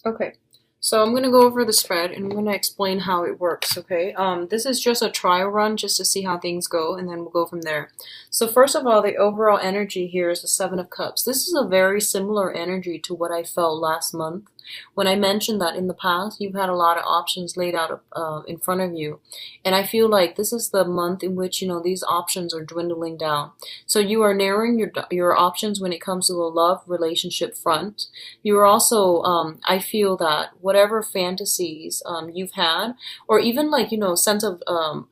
Okay, so I'm going to go over the spread and I'm going to explain how it works, okay? This is just a trial run just to see how things go, and then we'll go from there. So first of all, the overall energy here is the Seven of Cups. This is a very similar energy to what I felt last month when I mentioned that in the past you've had a lot of options laid out in front of you. And I feel like this is the month in which, these options are dwindling down. So you are narrowing your options when it comes to the love relationship front. You are also, I feel that whatever fantasies you've had, or even like, sense of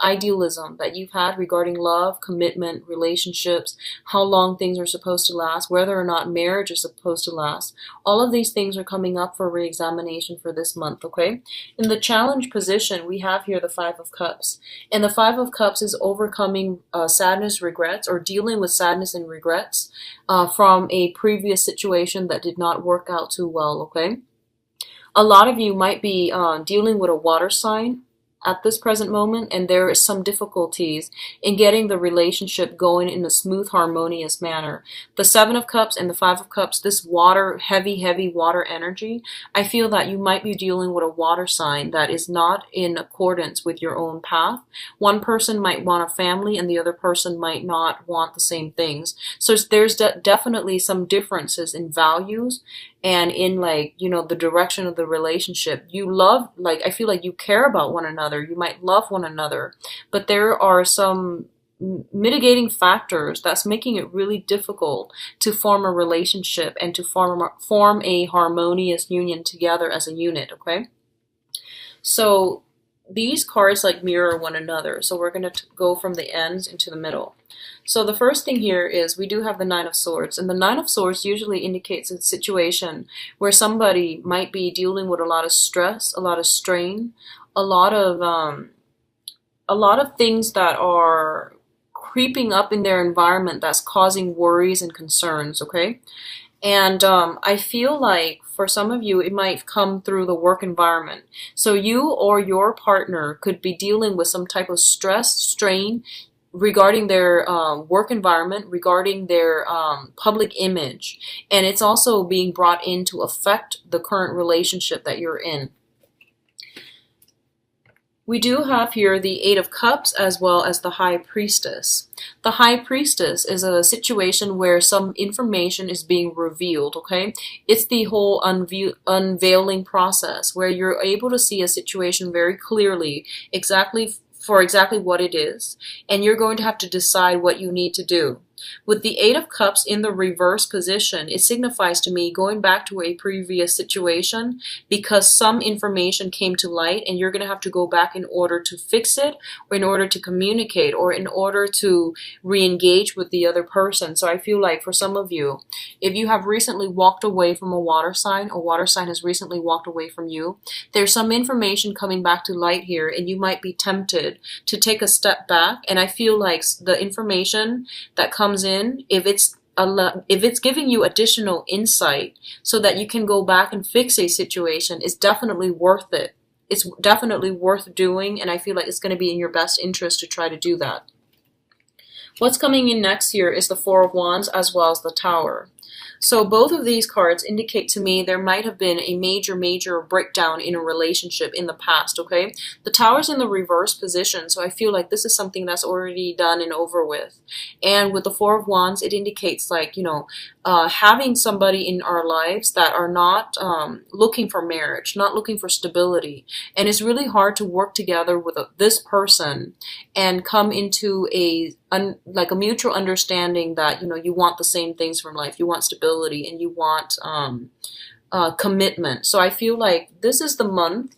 idealism that you've had regarding love, commitment, relationships, how long things are supposed to last, whether or not marriage is supposed to last, all of these things are coming up for re-examination for this month, okay? In the challenge position, we have here the Five of Cups. And the Five of Cups is overcoming sadness, regrets, or dealing with sadness and regrets from a previous situation that did not work out too well, okay? A lot of you might be dealing with a water sign at this present moment, and there is some difficulties in getting the relationship going in a smooth, harmonious manner. The Seven of Cups and the Five of Cups, this water, heavy water energy, I feel that you might be dealing with a water sign that is not in accordance with your own path. One person might want a family and the other person might not want the same things. So there's definitely some differences in values and in, like, the direction of the relationship. You love, like, I feel like you care about one another, you might love one another, but there are some mitigating factors that's making it really difficult to form a relationship and to form a harmonious union together as a unit, okay? So these cards like mirror one another, so we're going to go from the ends into the middle. So the first thing here is we do have the Nine of Swords, and the Nine of Swords usually indicates a situation where somebody might be dealing with a lot of stress, a lot of strain, a lot of things that are creeping up in their environment that's causing worries and concerns, okay? And I feel like for some of you, it might come through the work environment. So you or your partner could be dealing with some type of stress, strain, regarding their work environment, regarding their public image. And it's also being brought in to affect the current relationship that you're in. We do have here the Eight of Cups as well as the High Priestess. The High Priestess is a situation where some information is being revealed, okay? It's the whole unveiling process where you're able to see a situation very clearly, exactly what it is, and you're going to have to decide what you need to do. With the Eight of Cups in the reverse position, it signifies to me going back to a previous situation because some information came to light and you're going to have to go back in order to fix it, or in order to communicate, or in order to re-engage with the other person. So I feel like for some of you, if you have recently walked away from a water sign has recently walked away from you, there's some information coming back to light here and you might be tempted to take a step back. And I feel like the information that comes in, if it's giving you additional insight so that you can go back and fix a situation, it's definitely worth it. It's definitely worth doing, and I feel like it's going to be in your best interest to try to do that. What's coming in next here is the Four of Wands as well as the Tower. So both of these cards indicate to me there might have been a major breakdown in a relationship in the past, okay? The Tower's in the reverse position, so I feel like this is something that's already done and over with. And with the Four of Wands, it indicates, like, having somebody in our lives that are not looking for marriage, not looking for stability. And it's really hard to work together with this person and come into a mutual understanding that, you want the same things from life. You want stability and you want commitment. So I feel like this is the month.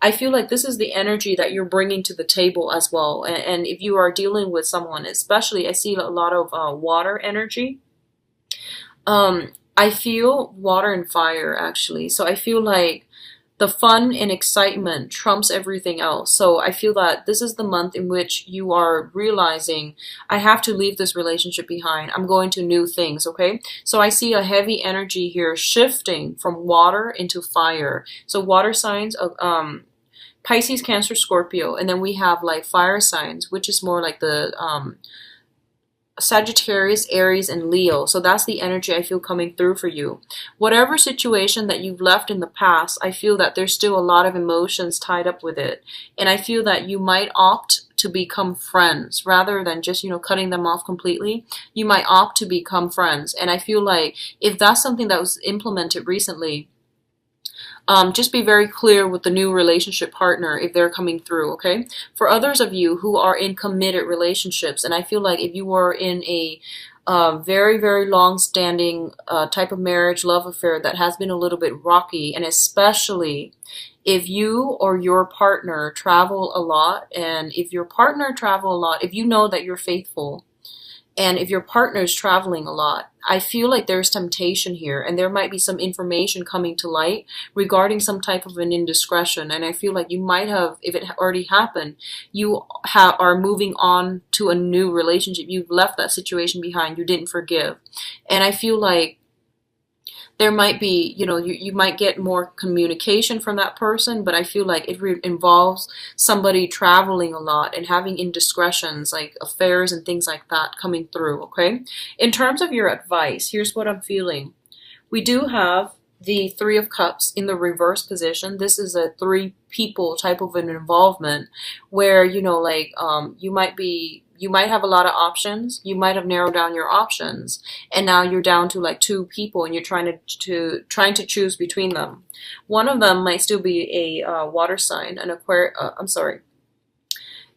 I feel like this is the energy that you're bringing to the table as well. And if you are dealing with someone, especially, I see a lot of water energy. I feel water and fire, actually. So I feel like the fun and excitement trumps everything else. So I feel that this is the month in which you are realizing, I have to leave this relationship behind. I'm going to new things, okay? So I see a heavy energy here shifting from water into fire. So water signs of Pisces, Cancer, Scorpio. And then we have like fire signs, which is more like the Sagittarius, Aries, and Leo. So that's the energy I feel coming through for you. Whatever situation that you've left in the past, I feel that there's still a lot of emotions tied up with it. And I feel that you might opt to become friends rather than just, cutting them off completely. You might opt to become friends. And I feel like if that's something that was implemented recently, just be very clear with the new relationship partner if they're coming through, okay? For others of you who are in committed relationships, and I feel like if you are in a very, very long-standing type of marriage, love affair that has been a little bit rocky, and especially if you or your partner travel a lot, and if your partner travel a lot, if you know that you're faithful, and if your partner is traveling a lot, I feel like there's temptation here, and there might be some information coming to light regarding some type of an indiscretion. And I feel like you might have, if it already happened, you are moving on to a new relationship. You've left that situation behind. You didn't forgive. And I feel like there might be, you might get more communication from that person, but I feel like it involves somebody traveling a lot and having indiscretions, like affairs and things like that coming through, okay? In terms of your advice, here's what I'm feeling. We do have the Three of Cups in the reverse position. This is a three people type of an involvement where, you might have a lot of options. You might have narrowed down your options, and now you're down to like two people, and you're trying to choose between them. One of them might still be a water sign, an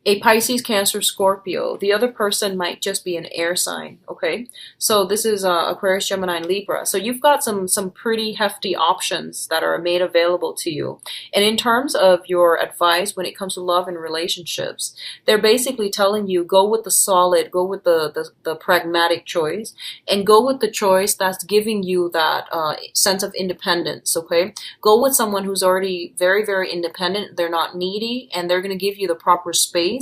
a Pisces, Cancer, Scorpio. The other person might just be an air sign, okay? So this is Aquarius, Gemini, and Libra. So you've got some pretty hefty options that are made available to you. And in terms of your advice when it comes to love and relationships, they're basically telling you go with the solid, go with the pragmatic choice, and go with the choice that's giving you that sense of independence, okay? Go with someone who's already very, very independent. They're not needy, and they're going to give you the proper space.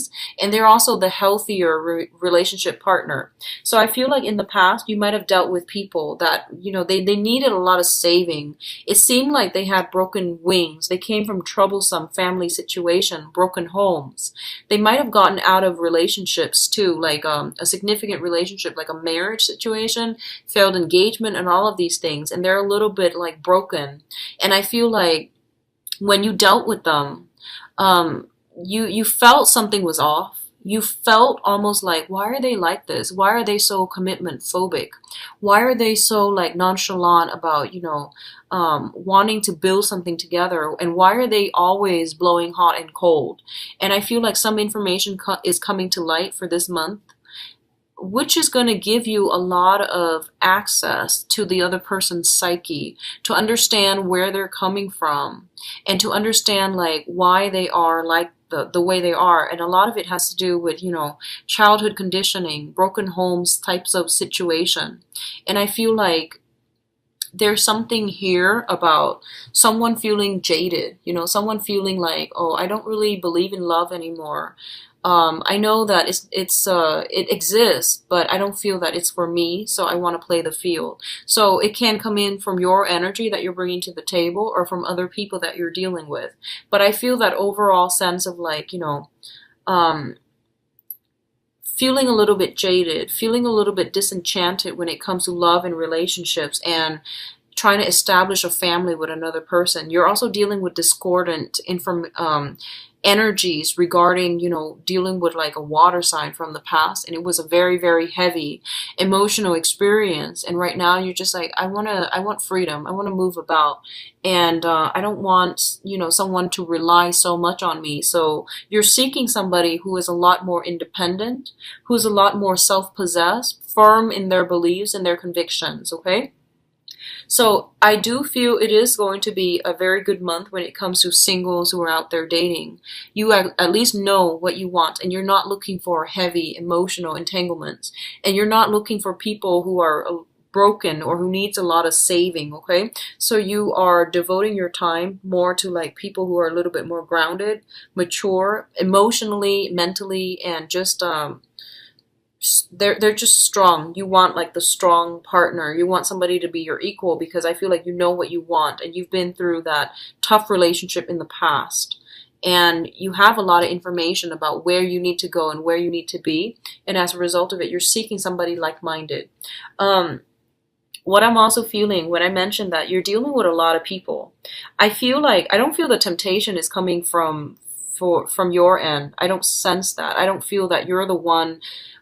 And they're also the healthier relationship partner. So I feel like in the past, you might have dealt with people that, they needed a lot of saving. It seemed like they had broken wings. They came from troublesome family situation, broken homes. They might have gotten out of relationships too, like a significant relationship, like a marriage situation, failed engagement, and all of these things. And they're a little bit like broken. And I feel like when you dealt with them, you felt something was off. You felt almost like, why are they like this? Why are they so commitment phobic? Why are they so like nonchalant about, wanting to build something together? And why are they always blowing hot and cold? And I feel like some information is coming to light for this month, which is going to give you a lot of access to the other person's psyche, to understand where they're coming from, and to understand like why they are like the way they are. And a lot of it has to do with, childhood conditioning, broken homes types of situation. And I feel like there's something here about someone feeling jaded, someone feeling like, oh, I don't really believe in love anymore. I know that it exists, but I don't feel that it's for me, so I want to play the field. So it can come in from your energy that you're bringing to the table, or from other people that you're dealing with. But I feel that overall sense of like, feeling a little bit jaded, feeling a little bit disenchanted when it comes to love and relationships, and trying to establish a family with another person. You're also dealing with discordant energies regarding, dealing with like a water sign from the past, and it was a very, very heavy emotional experience. And right now you're just like, I want freedom. I want to move about, and I don't want, someone to rely so much on me. So you're seeking somebody who is a lot more independent, who's a lot more self-possessed, firm in their beliefs and their convictions, okay? So I do feel it is going to be a very good month when it comes to singles who are out there dating. You at least know what you want, and you're not looking for heavy emotional entanglements, and you're not looking for people who are broken or who needs a lot of saving, okay? So you are devoting your time more to like people who are a little bit more grounded, mature, emotionally, mentally, and just they're just strong. You want like the strong partner. You want somebody to be your equal, because I feel like you know what you want, and you've been through that tough relationship in the past. and you have a lot of information about where you need to go and where you need to be. And as a result of it, you're seeking somebody like-minded. What I'm also feeling when I mentioned that you're dealing with a lot of people, I feel like I don't feel the temptation is coming from your end. I don't sense that. I don't feel that you're the one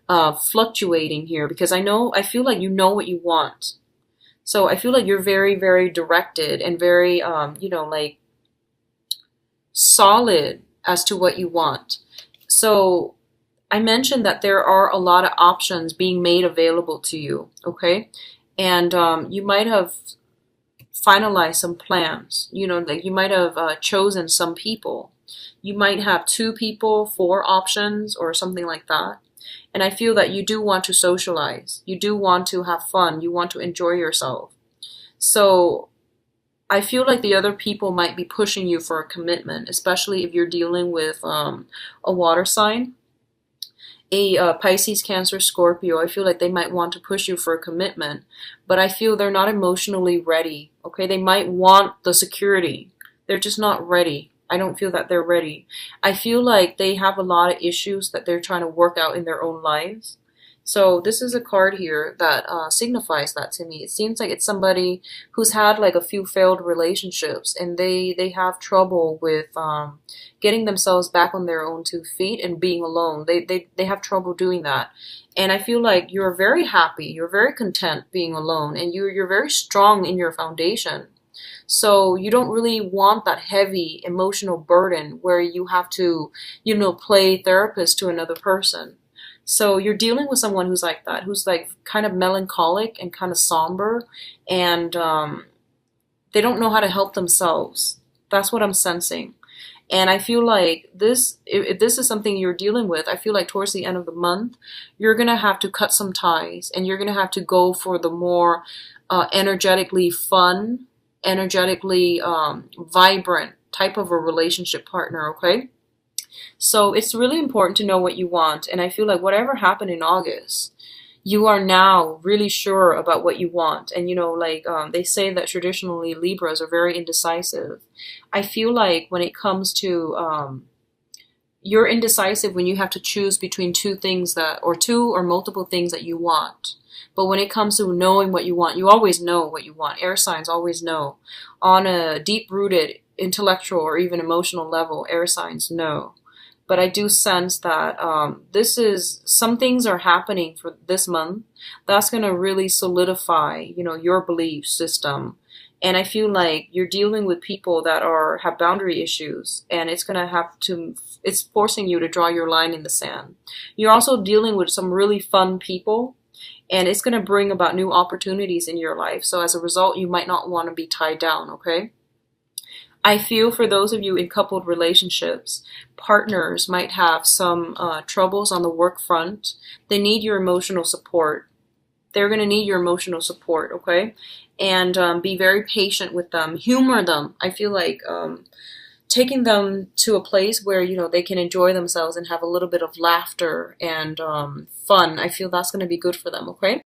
fluctuating here, because I feel like you know what you want. So I feel like you're very, very directed and very, like solid as to what you want. So I mentioned that there are a lot of options being made available to you, okay? And you might have finalized some plans. Like you might have chosen some people. You might have 2 people, 4 options, or something like that. And I feel that you do want to socialize. You do want to have fun. You want to enjoy yourself. So I feel like the other people might be pushing you for a commitment, especially if you're dealing with a water sign. A Pisces, Cancer, Scorpio, I feel like they might want to push you for a commitment, but I feel they're not emotionally ready, okay? They might want the security. They're just not ready. I don't feel that they're ready. I feel like they have a lot of issues that they're trying to work out in their own lives. So this is a card here that signifies that to me. It seems like it's somebody who's had like a few failed relationships, and they have trouble with getting themselves back on their own 2 feet and being alone. They have trouble doing that. And I feel like you're very happy, you're very content being alone, and you're very strong in your foundation. So you don't really want that heavy emotional burden where you have to, play therapist to another person. So you're dealing with someone who's like that, who's like kind of melancholic and kind of somber, and they don't know how to help themselves. That's what I'm sensing. And I feel like if this is something you're dealing with, I feel like towards the end of the month, you're going to have to cut some ties, and you're going to have to go for the more energetically fun, energetically vibrant type of a relationship partner, okay? So it's really important to know what you want. And I feel like whatever happened in August, you are now really sure about what you want. And, they say that traditionally Libras are very indecisive. I feel like when it comes to, you're indecisive when you have to choose between 2 things or 2 or multiple things that you want. But when it comes to knowing what you want, you always know what you want. Air signs always know. On a deep-rooted intellectual or even emotional level, air signs know. But I do sense that some things are happening for this month that's going to really solidify, your belief system. And I feel like you're dealing with people that have boundary issues, and it's forcing you to draw your line in the sand. You're also dealing with some really fun people, and it's going to bring about new opportunities in your life. So as a result, you might not want to be tied down, okay? I feel for those of you in coupled relationships, partners might have some troubles on the work front. They need your emotional support. They're going to need your emotional support, okay? And be very patient with them. Humor them. I feel like taking them to a place where, they can enjoy themselves and have a little bit of laughter and fun. I feel that's going to be good for them, okay?